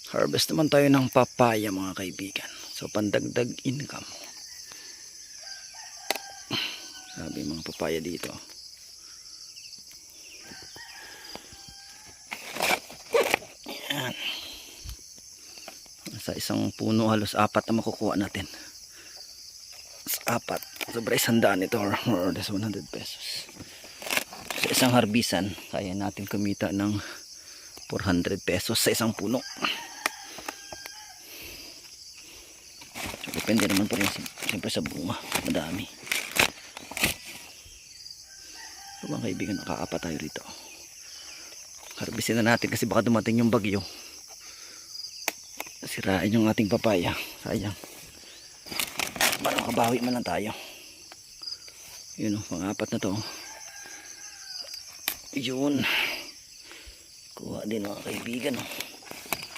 Harvest naman tayo ng papaya mga kaibigan. So pandagdag income. Sabi mga papaya dito. Ayan. Sa isang puno halos 4 na makukuha natin. Sa 4. Sobra 100 ito or more or less 100 pesos. Sa isang harbisan, kaya natin kumita ng 400 pesos sa isang puno. So, depende naman po rin siyempre sa bunga. Madami. So mga kaibigan, nakaapat tayo rito. Harbisin na natin kasi baka dumating yung bagyo. Sirain yung ating papaya. Sayang. Parang kabawi man lang tayo. Yun o, pang-apat na to. Yun. Kuha din mga kaibigan o.